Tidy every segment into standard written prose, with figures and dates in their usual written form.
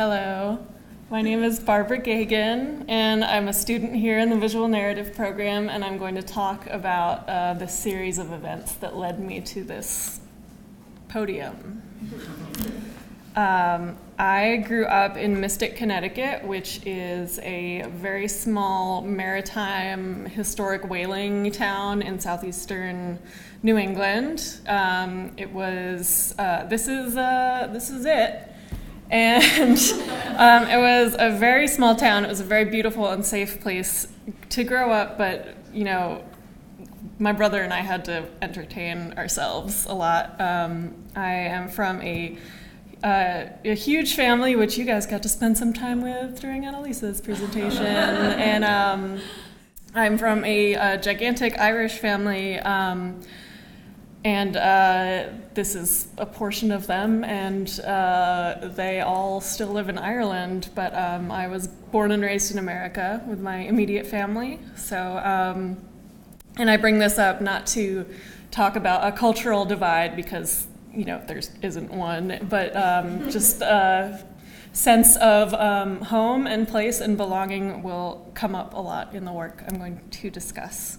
Hello, my name is Barbara Geoghegan, and I'm a student here in the Visual Narrative program, and I'm going to talk about the series of events that led me to this podium. I grew up in Mystic, Connecticut, which is a very small maritime historic whaling town in southeastern New England. This is it. And it was a very small town. It was a very beautiful and safe place to grow up, but, you know, my brother and I had to entertain ourselves a lot. I am from a huge family, which you guys got to spend some time with during Annalisa's presentation. And I'm from a gigantic Irish family. And this is a portion of them, and they all still live in Ireland, but I was born and raised in America with my immediate family. So, and I bring this up not to talk about a cultural divide, because, you know, there isn't one, but just a sense of home and place and belonging will come up a lot in the work I'm going to discuss.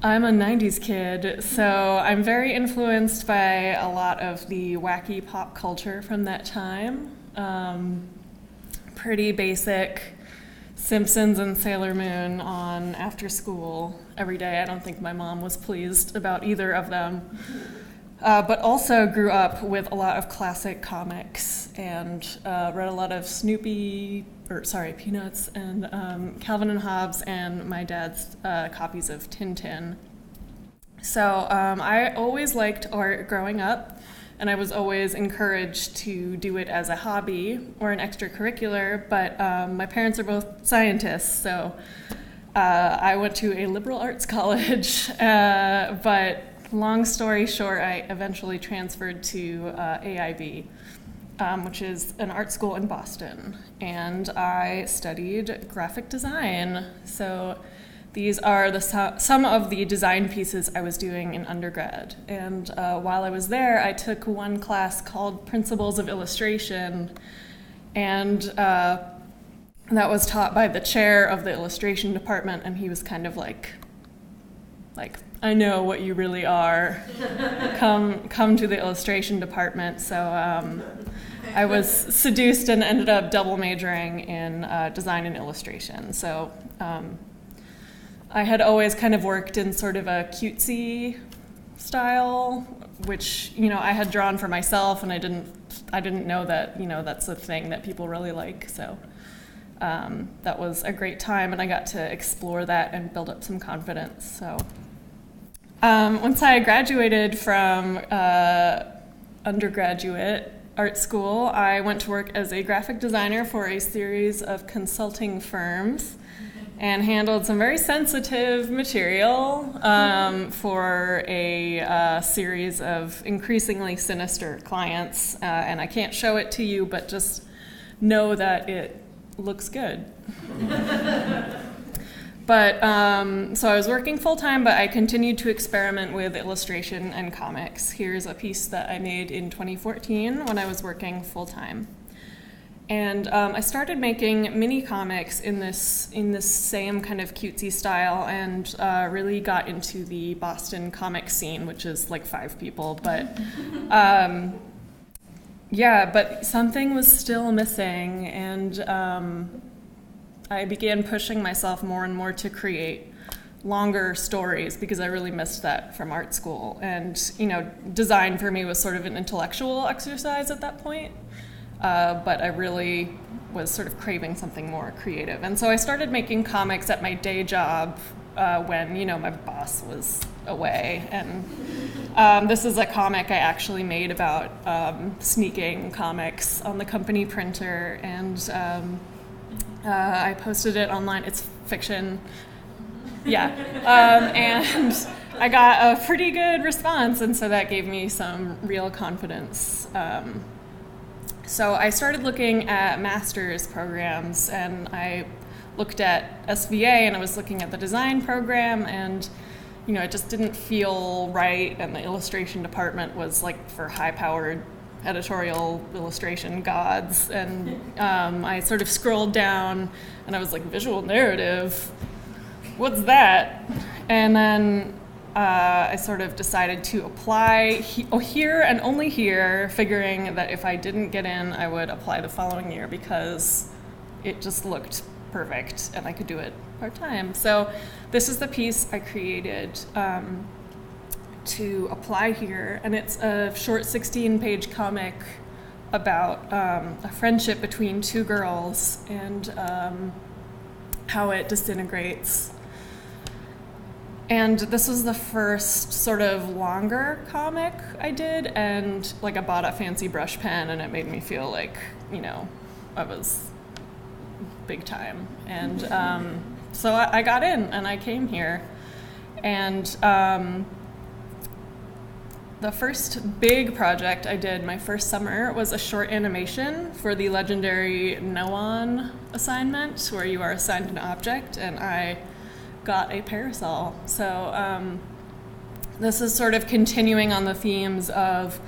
I'm a 90s kid, so I'm very influenced by a lot of the wacky pop culture from that time. Pretty basic Simpsons and Sailor Moon on after school every day. I don't think my mom was pleased about either of them. But also grew up with a lot of classic comics and read a lot of Peanuts and Calvin and Hobbes and my dad's copies of Tintin. So I always liked art growing up, and I was always encouraged to do it as a hobby or an extracurricular, but my parents are both scientists, so I went to a liberal arts college, but long story short, I eventually transferred to AIB, which is an art school in Boston, and I studied graphic design. So these are some of the design pieces I was doing in undergrad. And while I was there, I took one class called Principles of Illustration, and that was taught by the chair of the illustration department, and he was kind of like, I know what you really are. Come to the illustration department. So I was seduced and ended up double majoring in design and illustration. So I had always kind of worked in sort of a cutesy style, which, you know, I had drawn for myself, and I didn't know that, you know, that's a thing that people really like. So that was a great time, and I got to explore that and build up some confidence. So once I graduated from undergraduate art school, I went to work as a graphic designer for a series of consulting firms and handled some very sensitive material for a series of increasingly sinister clients. And I can't show it to you, but just know that it looks good. But so I was working full-time, but I continued to experiment with illustration and comics. Here's a piece that I made in 2014 when I was working full-time. And I started making mini comics in this same kind of cutesy style, and really got into the Boston comic scene, which is like 5 people. But yeah, but something was still missing, and I began pushing myself more and more to create longer stories, because I really missed that from art school. And, you know, design for me was sort of an intellectual exercise at that point, but I really was sort of craving something more creative. And so I started making comics at my day job when, you know, my boss was away. And this is a comic I actually made about sneaking comics on the company printer, and I posted it online. It's fiction. Yeah. And I got a pretty good response, and so that gave me some real confidence. So I started looking at master's programs, and I looked at SVA, and I was looking at the design program, and, you know, it just didn't feel right, and the illustration department was like for high-powered editorial illustration gods, and I sort of scrolled down and I was like, visual narrative, what's that? And then I sort of decided to apply here and only here, figuring that if I didn't get in, I would apply the following year because it just looked perfect and I could do it part-time. So this is the piece I created to apply here, and it's a short 16-page comic about a friendship between two girls and how it disintegrates. And this was the first sort of longer comic I did, and like I bought a fancy brush pen and it made me feel like, you know, I was big time. And so I got in and I came here. And the first big project I did my first summer was a short animation for the legendary No-On assignment, where you are assigned an object, and I got a parasol. So this is sort of continuing on the themes of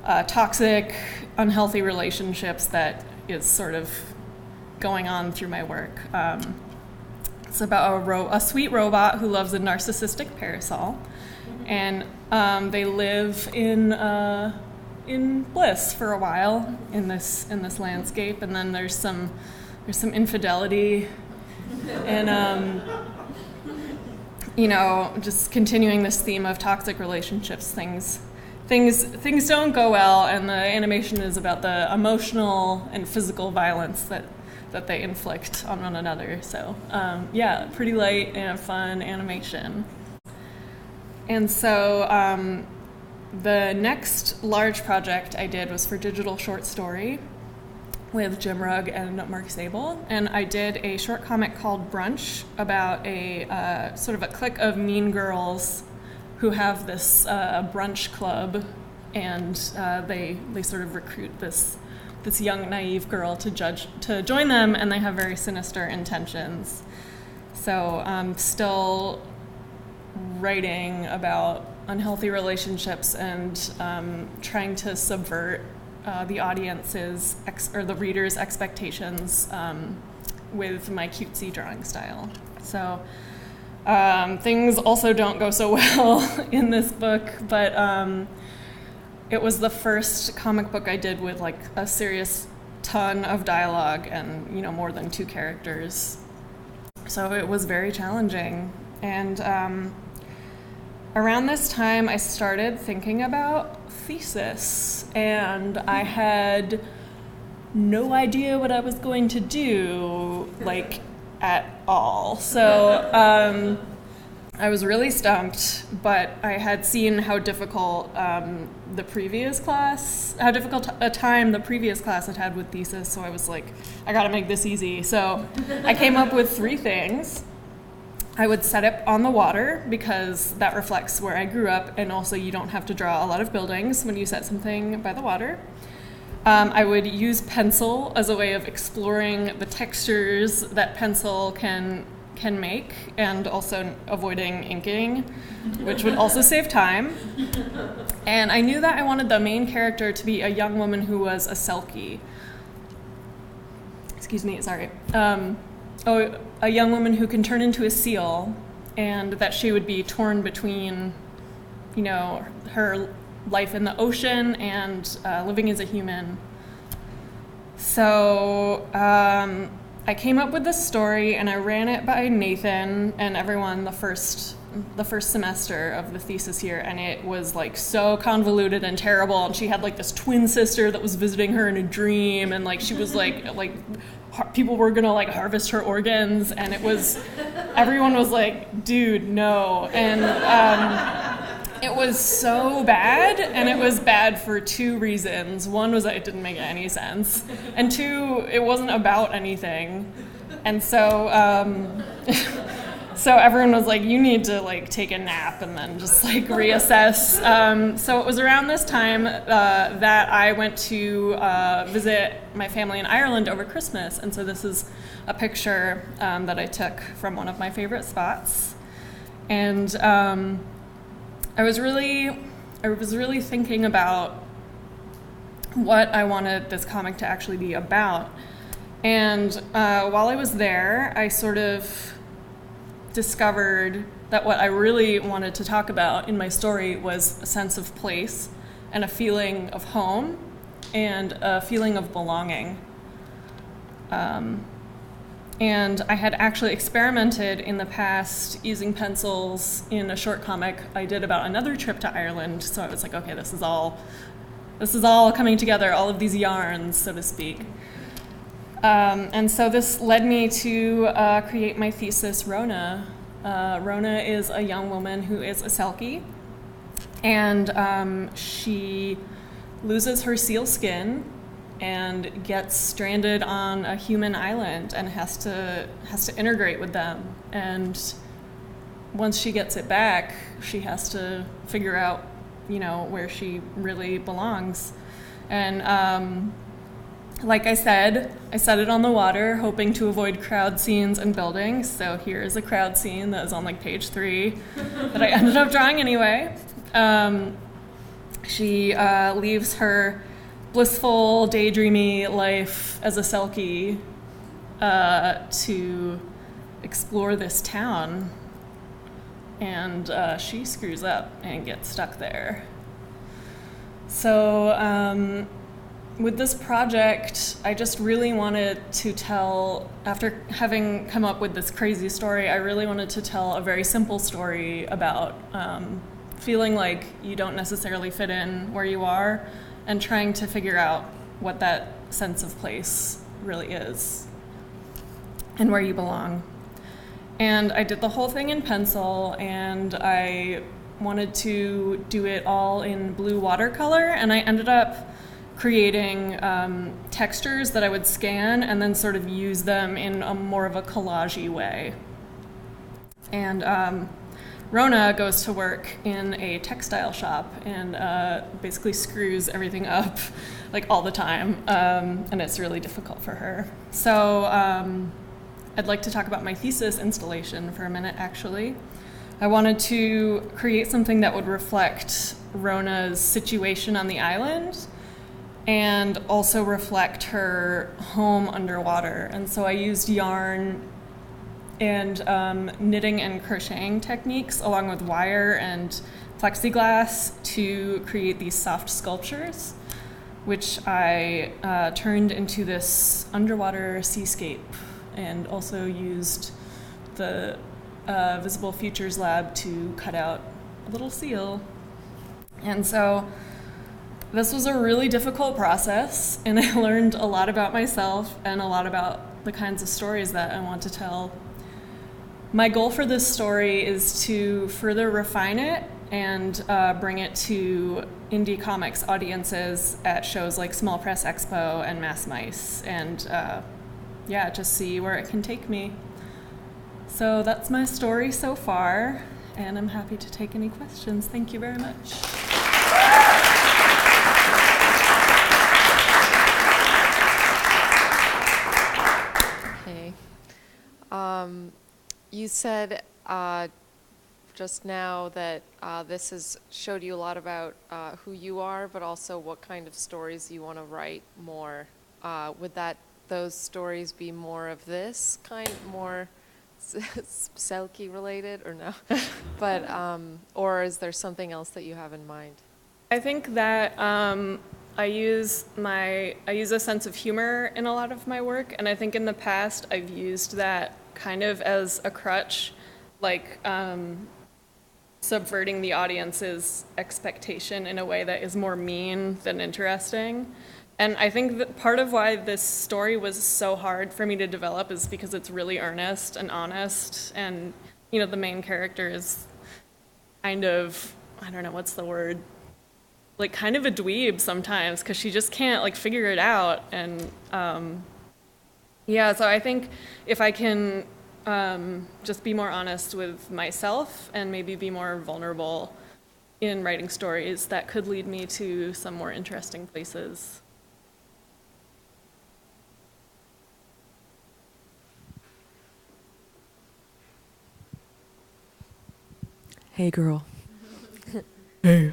toxic, unhealthy relationships that is sort of going on through my work. It's about a sweet robot who loves a narcissistic parasol, and they live in bliss for a while in this landscape, and then there's some infidelity, and you know, just continuing this theme of toxic relationships. Things don't go well, and the animation is about the emotional and physical violence that they inflict on one another. So yeah, pretty light and fun animation. And so the next large project I did was for Digital Short Story with Jim Rugg and Mark Zabel, and I did a short comic called Brunch about a sort of a clique of mean girls who have this brunch club, and they sort of recruit this young naive girl to join them, and they have very sinister intentions. So I'm still writing about unhealthy relationships and trying to subvert the audience's or the reader's expectations with my cutesy drawing style. So things also don't go so well in this book, but it was the first comic book I did with like a serious ton of dialogue and, you know, more than 2 characters. So it was very challenging. And around this time, I started thinking about thesis, and I had no idea what I was going to do, like, at all. So I was really stumped, but I had seen how difficult a time the previous class had with thesis, so I was like, I gotta make this easy. So I came up with 3 things. I would set it on the water because that reflects where I grew up, and also you don't have to draw a lot of buildings when you set something by the water. I would use pencil as a way of exploring the textures that pencil can make, and also avoiding inking, which would also save time. And I knew that I wanted the main character to be a young woman who was a selkie. Excuse me, sorry. A young woman who can turn into a seal, and that she would be torn between, you know, her life in the ocean and living as a human. So I came up with this story, and I ran it by Nathan and everyone the first semester of the thesis year, and it was like so convoluted and terrible. And she had like this twin sister that was visiting her in a dream, and like she was like people were gonna like harvest her organs, and everyone was like, dude, no. And it was so bad, and it was bad for 2 reasons. One was that it didn't make any sense, and 2, it wasn't about anything. And so so everyone was like, you need to like take a nap and then just like reassess. So it was around this time that I went to visit my family in Ireland over Christmas. And so this is a picture that I took from one of my favorite spots. And I was really thinking about what I wanted this comic to actually be about. And while I was there, I sort of discovered that what I really wanted to talk about in my story was a sense of place and a feeling of home and a feeling of belonging. And I had actually experimented in the past using pencils in a short comic I did about another trip to Ireland. So I was like, okay, this is all coming together, all of these yarns, so to speak. And so this led me to create my thesis, Rona. Rona is a young woman who is a selkie, and she loses her sealskin and gets stranded on a human island and has to integrate with them. And once she gets it back, she has to figure out, where she really belongs. And like I said it on the water, hoping to avoid crowd scenes and buildings. So here is a crowd scene that is on page 3 that I ended up drawing anyway. She leaves her blissful, daydreamy life as a selkie to explore this town. And she screws up and gets stuck there. So with this project, I just really wanted to tell, after having come up with this crazy story, I really wanted to tell a very simple story about feeling like you don't necessarily fit in where you are and trying to figure out what that sense of place really is and where you belong. And I did the whole thing in pencil, and I wanted to do it all in blue watercolor, and I ended up creating textures that I would scan and then sort of use them in a more of a collage-y way. And Rona goes to work in a textile shop and basically screws everything up all the time, and it's really difficult for her. So I'd like to talk about my thesis installation for a minute, actually. I wanted to create something that would reflect Rona's situation on the island and also reflect her home underwater. And so I used yarn and knitting and crocheting techniques along with wire and plexiglass to create these soft sculptures, which I turned into this underwater seascape, and also used the Visible Futures Lab to cut out a little seal. And so this was a really difficult process, and I learned a lot about myself and a lot about the kinds of stories that I want to tell. My goal for this story is to further refine it and bring it to indie comics audiences at shows like Small Press Expo and Mass Mice, and just see where it can take me. So that's my story so far, and I'm happy to take any questions. Thank you very much. Okay. You said just now that this has showed you a lot about who you are, but also what kind of stories you want to write more. Would those stories be more of this kind, more selkie related, or no? But or is there something else that you have in mind? I think that I use a sense of humor in a lot of my work, and I think in the past I've used that kind of as a crutch, subverting the audience's expectation in a way that is more mean than interesting. And I think that part of why this story was so hard for me to develop is because it's really earnest and honest, and the main character is kind of, I don't know, what's the word? Kind of a dweeb sometimes, because she just can't figure it out. And so I think if I can just be more honest with myself and maybe be more vulnerable in writing stories, that could lead me to some more interesting places. Hey, girl. Hey.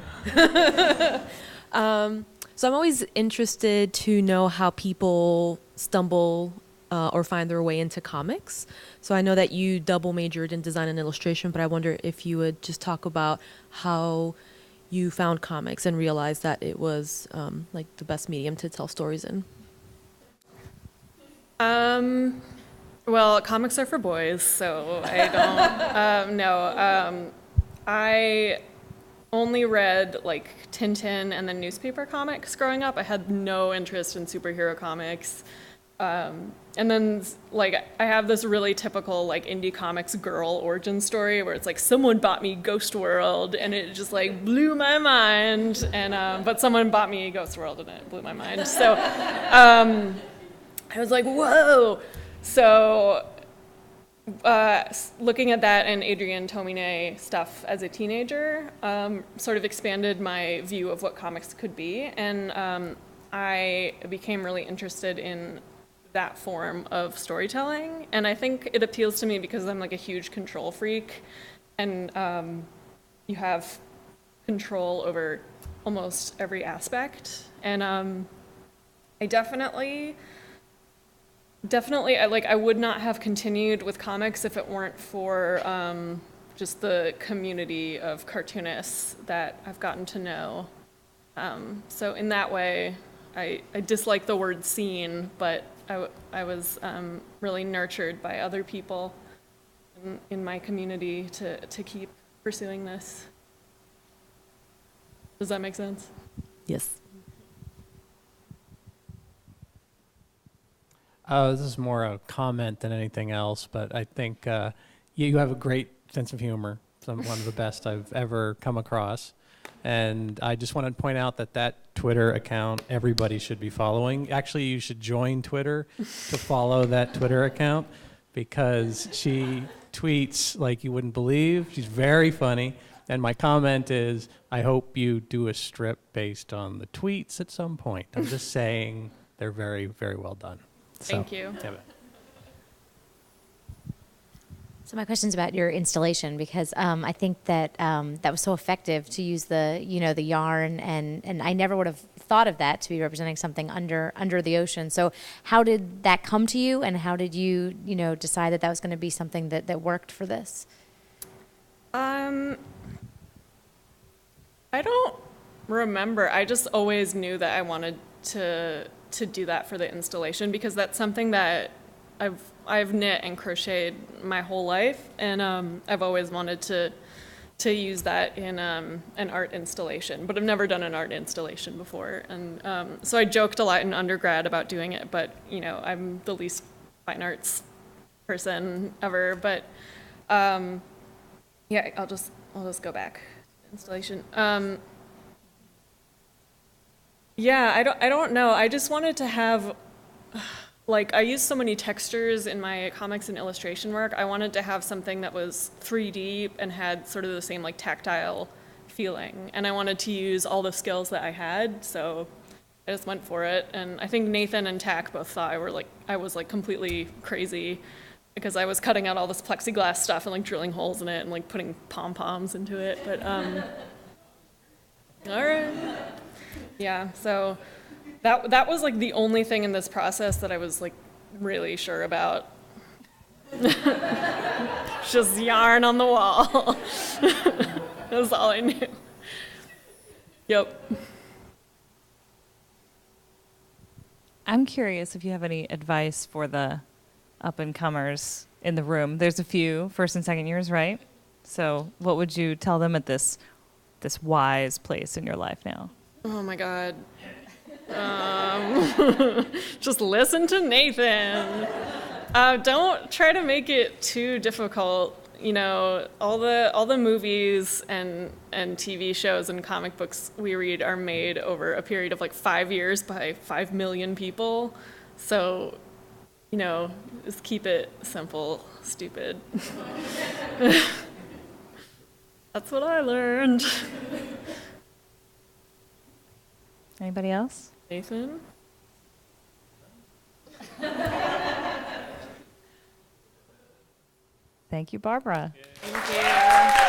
So I'm always interested to know how people stumble or find their way into comics. So I know that you double majored in design and illustration, but I wonder if you would just talk about how you found comics and realized that it was like the best medium to tell stories in. Well, comics are for boys, so I don't no. I only read like Tintin and then newspaper comics growing up. I had no interest in superhero comics. And then like I have this really typical like indie comics girl origin story where it's like someone bought me Ghost World and it just like blew my mind, and but someone bought me Ghost World and it blew my mind. So I was like, whoa. So looking at that and Adrienne Tomine stuff as a teenager sort of expanded my view of what comics could be, and I became really interested in that form of storytelling, and I think it appeals to me because I'm like a huge control freak, and you have control over almost every aspect, and I definitely I would not have continued with comics if it weren't for just the community of cartoonists that I've gotten to know. So in that way, I dislike the word scene, but I was really nurtured by other people in my community to keep pursuing this. Does that make sense? Yes. This is more a comment than anything else, but I think you have a great sense of humor, one of the best I've ever come across. And I just wanted to point out that Twitter account everybody should be following. Actually, you should join Twitter to follow that Twitter account because she tweets like you wouldn't believe. She's very funny. And my comment is, I hope you do a strip based on the tweets at some point. I'm just saying they're very, very well done. Thank you. Yeah. So my question's about your installation, because I think that that was so effective to use the yarn, and I never would have thought of that to be representing something under the ocean. So how did that come to you, and how did you decide that was going to be something that worked for this? I don't remember. I just always knew that I wanted to do that for the installation because that's something that I've knit and crocheted my whole life, and I've always wanted to use that in an art installation, but I've never done an art installation before, and so I joked a lot in undergrad about doing it, but I'm the least fine arts person ever, but yeah, I'll just go back. Installation. Yeah, I don't know. I just wanted to have, like, I use so many textures in my comics and illustration work. I wanted to have something that was 3D and had sort of the same like tactile feeling. And I wanted to use all the skills that I had, so I just went for it. And I think Nathan and Tack both thought I was completely crazy because I was cutting out all this plexiglass stuff and like drilling holes in it and like putting pom-poms into it. But all right. Yeah, so that was like the only thing in this process that I was like really sure about. Just yarn on the wall. That was all I knew. Yep. I'm curious if you have any advice for the up-and-comers in the room. There's a few first and second years, right? So what would you tell them at this wise place in your life now? Oh my God. Just listen to Nathan. Don't try to make it too difficult. All the movies and TV shows and comic books we read are made over a period of like 5 years by 5 million people. So, just keep it simple, stupid. That's what I learned. Anybody else? Nathan? Thank you, Barbara. Thank you.